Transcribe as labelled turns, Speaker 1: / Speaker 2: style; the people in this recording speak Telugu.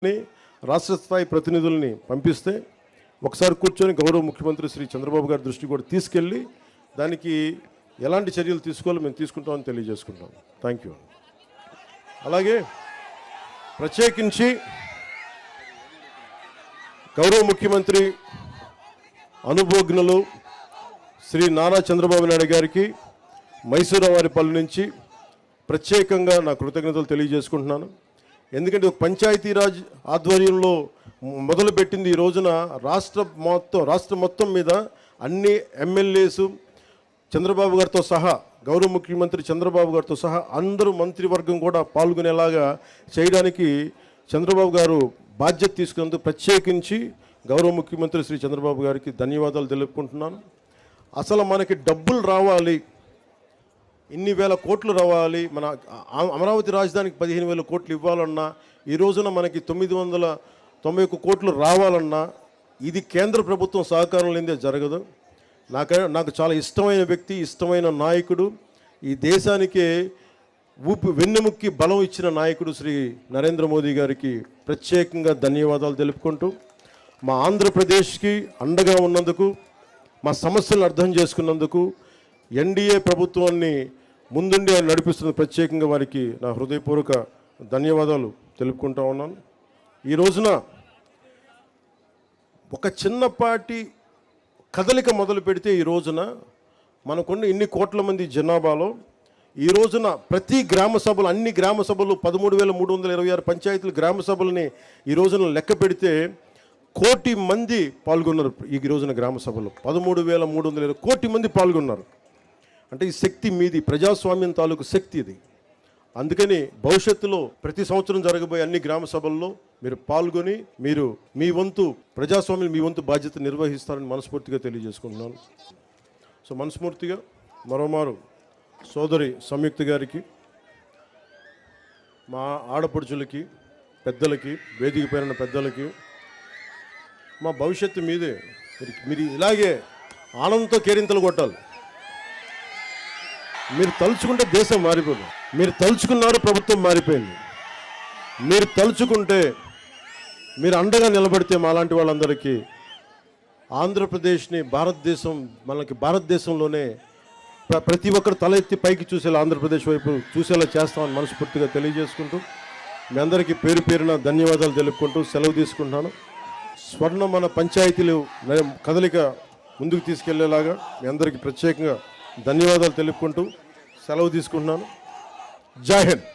Speaker 1: రాష్ట్ర స్థాయి ప్రతినిధుల్ని పంపిస్తే ఒకసారి కూర్చొని గౌరవ ముఖ్యమంత్రి శ్రీ చంద్రబాబు గారి దృష్టి కూడా తీసుకెళ్ళి దానికి ఎలాంటి చర్యలు తీసుకోవాలో మేము తీసుకుంటామని తెలియజేసుకుంటాం. Thank you. అలాగే ప్రత్యేకించి గౌరవ ముఖ్యమంత్రి అనుభవజ్ఞులు శ్రీ నారా చంద్రబాబు నాయుడు గారికి మైసూరవారిపల్లి నుంచి ప్రత్యేకంగా నా కృతజ్ఞతలు తెలియజేసుకుంటున్నాను. ఎందుకంటే ఒక పంచాయతీరాజ్ ఆధ్వర్యంలో మొదలుపెట్టింది ఈ రోజున రాష్ట్ర మొత్తం మీద అన్ని ఎమ్మెల్యేసు చంద్రబాబు గారితో సహా గౌరవ ముఖ్యమంత్రి చంద్రబాబు గారితో సహా అందరూ మంత్రివర్గం కూడా పాల్గొనేలాగా చేయడానికి చంద్రబాబు గారు బాధ్యత తీసుకున్నందుకు ప్రత్యేకించి గౌరవ ముఖ్యమంత్రి శ్రీ చంద్రబాబు గారికి ధన్యవాదాలు తెలుపుకుంటున్నాను. అసలు మనకి డబ్బులు రావాలి, ఇన్ని వేల కోట్లు రావాలి, మన అమరావతి రాజధానికి 15,000 కోట్లు ఇవ్వాలన్నా, ఈ రోజున మనకి 991 కోట్లు రావాలన్నా ఇది కేంద్ర ప్రభుత్వం సహకారం లేదే జరగదు. నాకు చాలా ఇష్టమైన వ్యక్తి, ఇష్టమైన నాయకుడు, ఈ దేశానికే వెన్నెముక్కి బలం ఇచ్చిన నాయకుడు శ్రీ నరేంద్ర మోదీ గారికి ప్రత్యేకంగా ధన్యవాదాలు తెలుపుకుంటూ, మా ఆంధ్రప్రదేశ్కి అండగా ఉన్నందుకు, మా సమస్యలను అర్థం చేసుకున్నందుకు, ఎన్డీఏ ప్రభుత్వాన్ని ముందుండి నడిపిస్తున్న ప్రత్యేకంగా వారికి నా హృదయపూర్వక ధన్యవాదాలు తెలుపుకుంటా ఉన్నాను. ఈ రోజున ఒక చిన్నపాటి కదలిక మొదలు పెడితే ఈ రోజున మనకున్న ఇన్ని కోట్ల మంది జనాభాలో ఈ రోజున ప్రతి గ్రామ సభలు, అన్ని గ్రామ సభలు 13,326 పంచాయతీలు గ్రామ సభలని ఈ రోజున లెక్క పెడితే 1 కోటి మంది పాల్గొన్నారు. ఈ రోజున గ్రామ సభలో 13,320 కోటి మంది పాల్గొన్నారు. అంటే ఈ శక్తి మీది, ప్రజాస్వామ్యం తాలూకు శక్తి ఇది. అందుకని భవిష్యత్తులో ప్రతి సంవత్సరం జరగబోయే అన్ని గ్రామ సభల్లో మీరు పాల్గొని మీరు మీ వంతు ప్రజాస్వామ్యం, మీ వంతు బాధ్యత నిర్వహిస్తారని మనస్ఫూర్తిగా తెలియజేసుకుంటున్నాను. సో మనస్ఫూర్తిగా మరోమారు సోదరి సంయుక్త గారికి, మా ఆడపడుచులకి, పెద్దలకి, వేదిక పేరున్న పెద్దలకి, మా భవిష్యత్తు మీదే, మీరు ఇలాగే ఆనందంతో కేరింతలు కొట్టాలి. మీరు తలుచుకుంటే దేశం మారిపోదు. మీరు తలుచుకున్నారు, ప్రభుత్వం మారిపోయింది. మీరు తలుచుకుంటే, మీరు అండగా నిలబడితే మాలాంటి వాళ్ళందరికీ ఆంధ్రప్రదేశ్ని మనకి భారతదేశంలోనే ప్రతి ఒక్కరు తల ఎత్తి పైకి చూసేలా, ఆంధ్రప్రదేశ్ వైపు చూసేలా చేస్తామని మనస్ఫూర్తిగా తెలియజేసుకుంటూ మీ అందరికీ పేరు పేరున ధన్యవాదాలు తెలుపుకుంటూ సెలవు తీసుకుంటున్నాను. మన పంచాయతీలు కదలిక ముందుకు తీసుకెళ్లేలాగా మీ అందరికీ ప్రత్యేకంగా ధన్యవాదాలు తెలుపుకుంటూ సెలవు తీసుకుంటున్నాను. జై హింద్.